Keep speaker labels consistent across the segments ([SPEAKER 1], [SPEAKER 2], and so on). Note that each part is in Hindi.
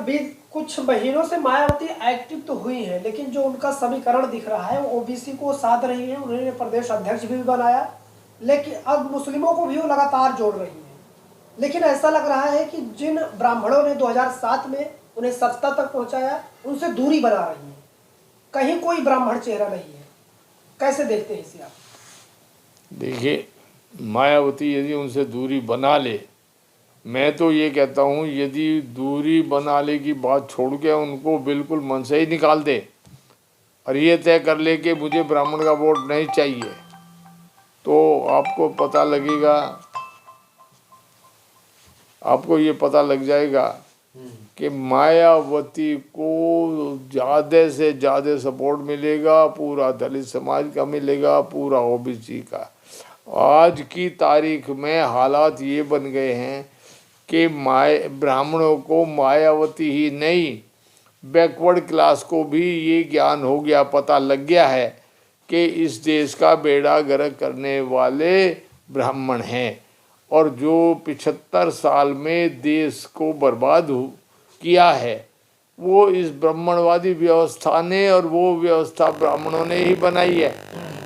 [SPEAKER 1] अभी कुछ महीनों से मायावती एक्टिव तो हुई है, लेकिन जो उनका समीकरण दिख रहा है वो ओबीसी को साध रही है। उन्होंने प्रदेश अध्यक्ष भी बनाया, लेकिन अब मुस्लिमों को भी वो लगातार जोड़ रही है। लेकिन ऐसा लग रहा है कि जिन ब्राह्मणों ने 2007 में उन्हें सत्ता तक पहुंचाया, उनसे दूरी बना रही है। कहीं कोई ब्राह्मण चेहरा नहीं है। कैसे देखते हैं इसे आप?
[SPEAKER 2] देखिए, मायावती यदि उनसे दूरी बना ले, मैं तो ये कहता हूँ यदि दूरी बनाने की बात छोड़ के उनको बिल्कुल मन से ही निकाल दे और ये तय कर ले कि मुझे ब्राह्मण का वोट नहीं चाहिए, तो आपको ये पता लग जाएगा कि मायावती को ज़्यादा से ज़्यादा सपोर्ट मिलेगा, पूरा दलित समाज का मिलेगा, पूरा ओबीसी का। आज की तारीख में हालात ये बन गए हैं कि ब्राह्मणों को मायावती ही नहीं, बैकवर्ड क्लास को भी ये ज्ञान हो गया, पता लग गया है कि इस देश का बेड़ा गर्क करने वाले ब्राह्मण हैं। और जो 75 साल में देश को बर्बाद किया है वो इस ब्राह्मणवादी व्यवस्था ने, और वो व्यवस्था ब्राह्मणों ने ही बनाई है,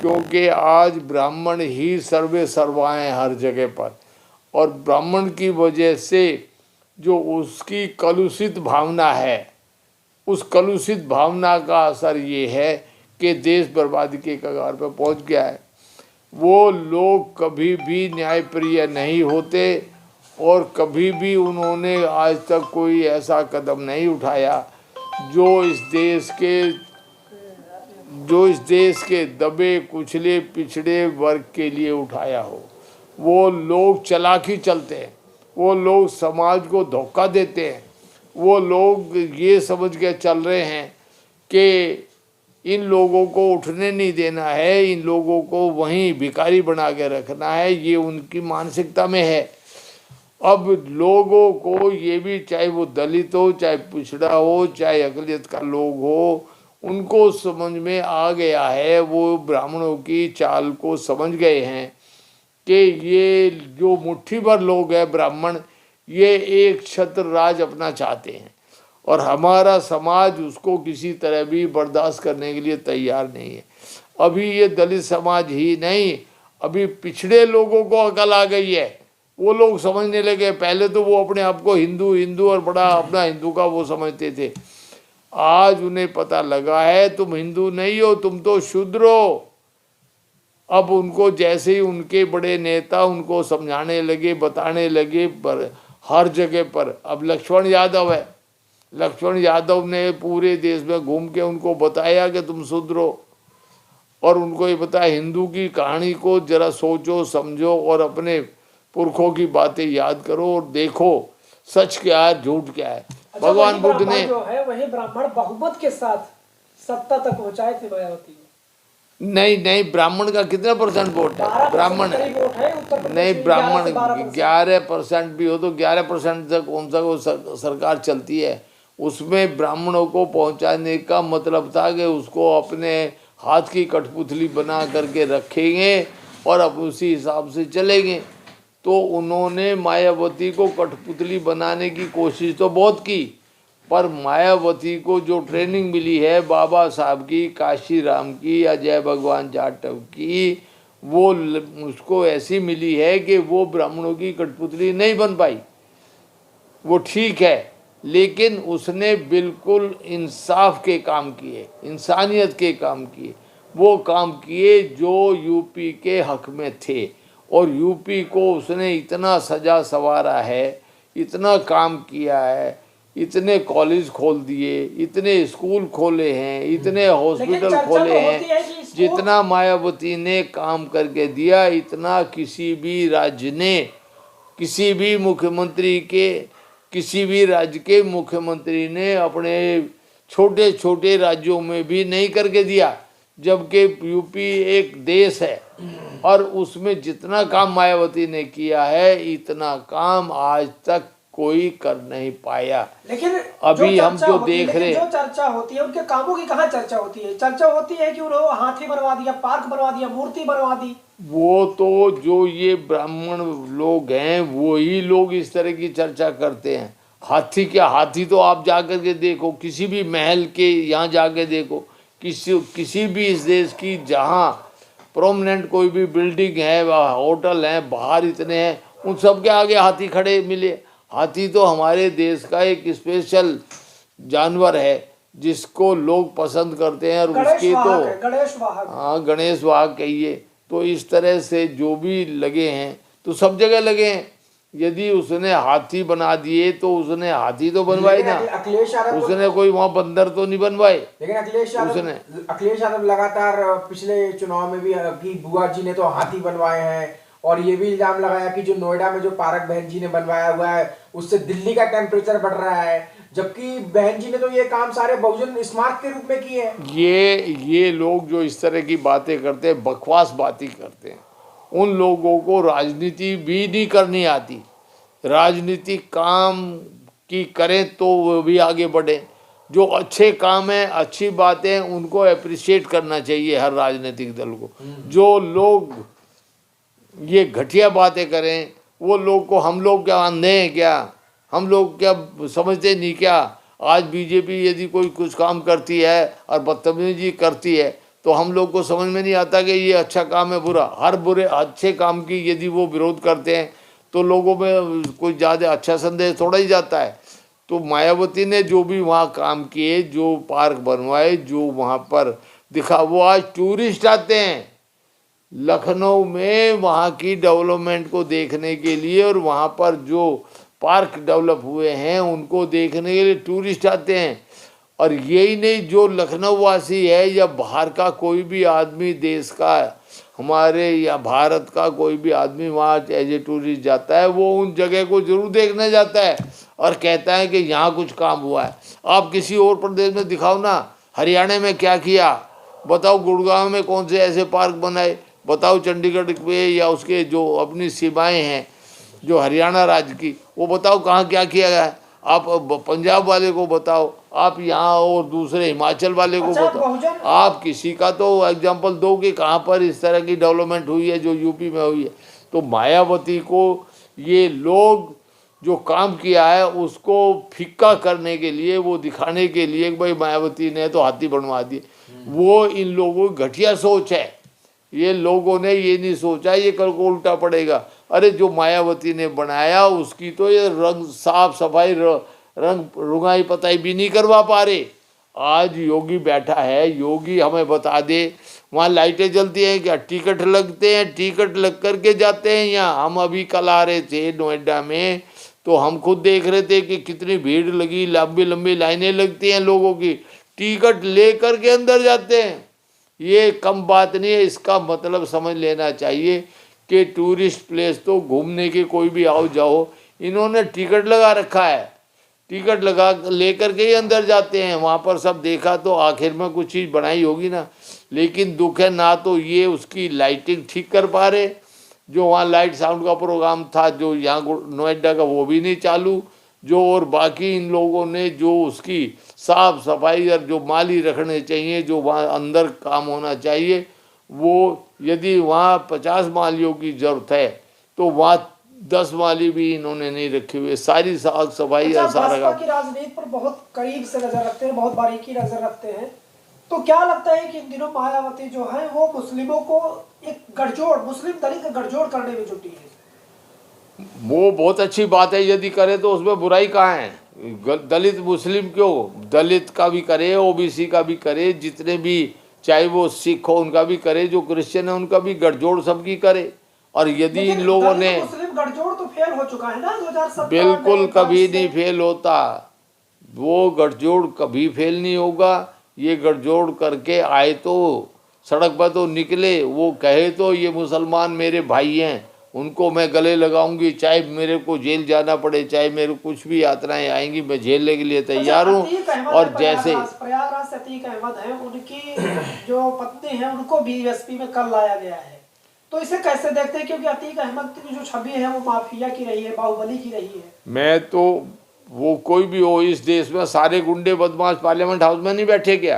[SPEAKER 2] क्योंकि आज ब्राह्मण ही सर्वे सर्वा हैं हर जगह पर। और ब्राह्मण की वजह से जो उसकी कलुषित भावना है, उस कलुषित भावना का असर ये है कि देश बर्बादी के कगार पर पहुंच गया है। वो लोग कभी भी न्यायप्रिय नहीं होते और कभी भी उन्होंने आज तक कोई ऐसा कदम नहीं उठाया जो इस देश के दबे कुचले पिछड़े वर्ग के लिए उठाया हो। वो लोग चालाकी चलते हैं, वो लोग समाज को धोखा देते हैं, वो लोग ये समझ के चल रहे हैं कि इन लोगों को उठने नहीं देना है, इन लोगों को वहीं भिखारी बना के रखना है, ये उनकी मानसिकता में है। अब लोगों को ये भी, चाहे वो दलित हो, चाहे पिछड़ा हो, चाहे अकलियत का लोग हो, उनको समझ में आ गया है, वो ब्राह्मणों की चाल को समझ गए हैं कि ये जो मुट्ठी भर लोग हैं ब्राह्मण, ये एक छत्र राज अपना चाहते हैं और हमारा समाज उसको किसी तरह भी बर्दाश्त करने के लिए तैयार नहीं है। अभी ये दलित समाज ही नहीं, अभी पिछड़े लोगों को अकल आ गई है, वो लोग समझने लगे। पहले तो वो अपने आप को हिंदू हिंदू और बड़ा अपना हिंदू का वो समझते थे, आज उन्हें पता लगा है तुम हिंदू नहीं हो, तुम तो शूद्र हो। अब उनको जैसे ही उनके बड़े नेता उनको समझाने लगे, बताने लगे पर हर जगह पर, अब लक्ष्मण यादव है, लक्ष्मण यादव ने पूरे देश में घूम के उनको बताया कि तुम शूद्र हो, और उनको ये बताया हिंदू की कहानी को जरा सोचो समझो और अपने पुरखों की बातें याद करो और देखो सच क्या है झूठ क्या है।
[SPEAKER 1] अच्छा,
[SPEAKER 2] भगवान बुद्ध ने
[SPEAKER 1] जो है वही ब्राह्मण बहुमत के साथ सत्ता तक पहुंचाए थे मायावती।
[SPEAKER 2] नहीं, ब्राह्मण का कितना % वोट है? ब्राह्मण नहीं, ब्राह्मण 11% भी हो तो 11% तक कौन सा वो सरकार चलती है। उसमें ब्राह्मणों को पहुंचाने का मतलब था कि उसको अपने हाथ की कठपुतली बना करके रखेंगे और अब उसी हिसाब से चलेंगे। तो उन्होंने मायावती को कठपुतली बनाने की कोशिश तो बहुत की, पर मायावती को जो ट्रेनिंग मिली है बाबा साहब की, काशी राम की या जय भगवान जाटव की, वो उसको ऐसी मिली है कि वो ब्राह्मणों की कठपुतली नहीं बन पाई। वो ठीक है, लेकिन उसने बिल्कुल इंसाफ के काम किए, इंसानियत के काम किए, वो काम किए जो यूपी के हक में थे। और यूपी को उसने इतना सजा संवारा है, इतना काम किया है, इतने कॉलेज खोल दिए, इतने स्कूल खोले हैं, इतने हॉस्पिटल खोले हैं, जितना मायावती ने काम करके दिया इतना किसी भी राज्य ने, किसी भी राज्य के मुख्यमंत्री ने अपने छोटे छोटे राज्यों में भी नहीं करके दिया। जबकि यूपी एक देश है और उसमें जितना काम मायावती ने किया है इतना काम आज तक कोई कर नहीं पाया।
[SPEAKER 1] लेकिन
[SPEAKER 2] अभी हम जो देख रहे,
[SPEAKER 1] जो चर्चा होती है उनके कामों की कहाँ चर्चा होती है? चर्चा होती है कि उन्होंने हाथी बनवा दिया, पार्क बनवा दिया, मूर्ति बनवा दी।
[SPEAKER 2] वो तो जो ये ब्राह्मण लोग हैं वही लोग इस तरह की चर्चा करते हैं। हाथी क्या, हाथी तो आप जाकर के देखो, किसी भी महल के यहाँ जाके देखो, किसी भी इस देश की जहाँ प्रोमिनेंट कोई भी बिल्डिंग है, होटल है, बाहर इतने हैं, उन सब के आगे हाथी खड़े मिले। हाथी तो हमारे देश का एक स्पेशल जानवर है जिसको लोग पसंद करते हैं, और
[SPEAKER 1] गणेश
[SPEAKER 2] उसके
[SPEAKER 1] वाहक
[SPEAKER 2] तो
[SPEAKER 1] है, गणेश वाहक।
[SPEAKER 2] हाँ गणेश वाहक कहिए। तो इस तरह से जो भी लगे हैं तो सब जगह लगे हैं। यदि उसने हाथी बना दिए तो उसने हाथी तो बनवाए
[SPEAKER 3] लेकिन
[SPEAKER 2] ना,
[SPEAKER 3] अखिलेश यादव
[SPEAKER 2] उसने कोई वहाँ बंदर तो नहीं बनवाए।
[SPEAKER 3] लेकिन अखिलेश यादव लगातार पिछले चुनाव में भी कि बुआ जी ने तो हाथी बनवाए हैं, और ये भी इल्जाम लगाया कि जो नोएडा में जो पारक बहन जी ने बनवाया हुआ है उससे दिल्ली का टेम्परेचर बढ़ रहा है, जबकि बहन जी ने तो ये काम सारे बहुजन स्मारक के रूप में किए हैं।
[SPEAKER 2] ये लोग जो इस तरह की बातें करते हैं, बकवास बातें करते हैं, उन लोगों को राजनीति भी नहीं करनी आती। राजनीति काम की करें तो वो भी आगे बढ़े। जो अच्छे काम हैं, अच्छी बातें हैं, उनको अप्रिशिएट करना चाहिए हर राजनीतिक दल को। जो लोग ये घटिया बातें करें, वो लोग को हम लोग क्या अंधे हैं क्या, हम लोग क्या समझते नहीं क्या? आज बीजेपी यदि कोई कुछ काम करती है और बदतमीजी करती है तो हम लोग को समझ में नहीं आता कि ये अच्छा काम है बुरा। हर बुरे अच्छे काम की यदि वो विरोध करते हैं तो लोगों में कोई ज़्यादा अच्छा संदेश थोड़ा ही जाता है। तो मायावती ने जो भी वहाँ काम किए, जो पार्क बनवाए, जो वहाँ पर दिखा, वो आज टूरिस्ट आते हैं लखनऊ में वहाँ की डेवलपमेंट को देखने के लिए, और वहाँ पर जो पार्क डेवलप हुए हैं उनको देखने के लिए टूरिस्ट आते हैं। और यही नहीं, जो लखनऊ वासी है या बाहर का कोई भी आदमी, देश का, हमारे या भारत का कोई भी आदमी वहाँ एज ए टूरिस्ट जाता है, वो उन जगह को जरूर देखने जाता है और कहता है कि यहाँ कुछ काम हुआ है। आप किसी और प्रदेश में दिखाओ ना, हरियाणा में क्या किया बताओ, गुड़गांव में कौन से ऐसे पार्क बनाए बताओ, चंडीगढ़ में या उसके जो अपनी सीमाएँ हैं जो हरियाणा राज्य की, वो बताओ कहाँ क्या किया गया है। आप पंजाब वाले को बताओ, आप यहाँ और दूसरे हिमाचल वाले को बताओ, आप किसी का तो एग्जांपल दो कि कहाँ पर इस तरह की डेवलपमेंट हुई है जो यूपी में हुई है। तो मायावती को ये लोग जो काम किया है उसको फिक्का करने के लिए, वो दिखाने के लिए कि भाई मायावती ने तो हाथी बनवा दिए, वो इन लोगों की घटिया सोच है। ये लोगों ने ये नहीं सोचा ये कल को उल्टा पड़ेगा। अरे जो मायावती ने बनाया उसकी तो ये रंग साफ सफाई रंग रुगाई पताई भी नहीं करवा पा रहे। आज योगी बैठा है, योगी हमें बता दे वहाँ लाइटें जलती हैं क्या, टिकट लगते हैं, टिकट लग करके जाते हैं। यहाँ हम अभी कल आ रहे थे नोएडा में तो हम खुद देख रहे थे कि कितनी भीड़ लगी, लंबी लंबी लाइनें लगती हैं लोगों की, टिकट ले करके अंदर जाते हैं। ये कम बात नहीं है, इसका मतलब समझ लेना चाहिए कि टूरिस्ट प्लेस तो घूमने के कोई भी आओ जाओ, इन्होंने टिकट लगा रखा है, टिकट लगा लेकर के ही अंदर जाते हैं। वहाँ पर सब देखा तो आखिर में कुछ चीज़ बनाई होगी ना, लेकिन दुख है ना तो ये उसकी लाइटिंग ठीक कर पा रहे, जो वहाँ लाइट साउंड का प्रोग्राम था जो यहाँ नोएडा का वो भी नहीं चालू, जो और बाकी इन लोगों ने जो उसकी साफ सफाई और जो माली रखने चाहिए, जो वहाँ अंदर काम होना चाहिए, वो यदि वहाँ 50 मालियों की ज़रूरत है तो वहाँ 10 माली भी इन्होंने नहीं रखे हुए। सारी साफ सफाई और सारा
[SPEAKER 1] भाजपा की राजनीति पर बहुत करीब से नजर रखते हैं, बहुत बारीकी नजर रखते हैं, तो क्या लगता है कि इन दिनों मायावती जो है वो मुस्लिमों को एक गठजोड़, मुस्लिम दलित गठजोड़ करने में जुटी है?
[SPEAKER 2] वो बहुत अच्छी बात है, यदि करे तो उसमें बुराई कहाँ है। दलित मुस्लिम क्यों, दलित का भी करे, ओबीसी का भी करे, जितने भी चाहे वो सिख हो उनका भी करे, जो क्रिश्चियन है उनका भी गठजोड़ सबकी करे। और यदि इन लोगों ने
[SPEAKER 1] मुस्लिम गठजोड़ तो फेल हो चुका है ना 2017
[SPEAKER 2] बिल्कुल कभी नहीं फेल होता, वो गठजोड़ कभी फेल नहीं होगा। ये गठजोड़ करके आए तो सड़क पर तो निकले, वो कहे तो ये मुसलमान मेरे भाई हैं, उनको मैं गले लगाऊंगी, चाहे मेरे को जेल जाना पड़े, चाहे मेरे कुछ भी यात्राएं आएंगी, मैं झेलने के लिए तैयार हूँ। और जैसे
[SPEAKER 1] प्रयागराज से अतीक अहमद है, उनकी जो पत्नी है उनको बीएसपी में कल लाया गया है, तो इसे कैसे देखते हैं? क्योंकि अतीक अहमद की जो छवि है वो माफिया की रही है, बाहुबली की रही है।
[SPEAKER 2] मैं तो वो कोई भी हो इस देश में सारे गुंडे बदमाश पार्लियामेंट हाउस में नहीं बैठे क्या,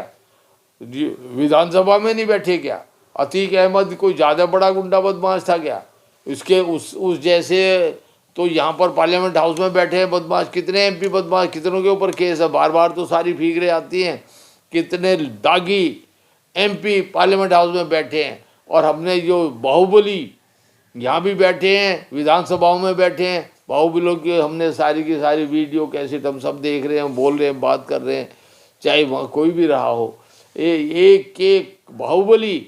[SPEAKER 2] विधानसभा में नहीं बैठे क्या? अतीक अहमद कोई ज़्यादा बड़ा गुंडा बदमाश था क्या? उसके उस जैसे तो यहाँ पर पार्लियामेंट हाउस में बैठे हैं बदमाश, कितने एमपी बदमाश, कितनों के ऊपर केस है, बार बार तो सारी फिगरें आती हैं, कितने दागी एमपी पार्लियामेंट हाउस में बैठे हैं। और हमने जो बाहुबली यहाँ भी बैठे हैं, विधानसभाओं में बैठे हैं, बाहुबलियों की हमने सारी की सारी वीडियो कैसेट हम सब देख रहे हैं, बोल रहे हैं, बात कर रहे हैं, चाहे वहाँ कोई भी रहा हो। एक एक बाहुबली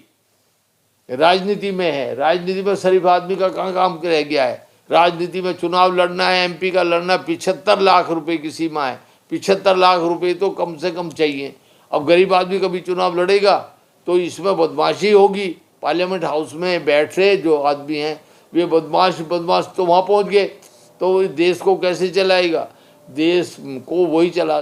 [SPEAKER 2] राजनीति में है। राजनीति में शरीफ आदमी का कहाँ काम रह गया है। राजनीति में चुनाव लड़ना है, एमपी का लड़ना, 75 लाख रुपए की सीमा है। 75 लाख रुपए तो कम से कम चाहिए। अब गरीब आदमी कभी चुनाव लड़ेगा तो इसमें बदमाशी होगी। पार्लियामेंट हाउस में बैठ रहे जो आदमी हैं वे बदमाश तो वहाँ पहुँच गए, तो देश को कैसे चलाएगा? देश को वही चला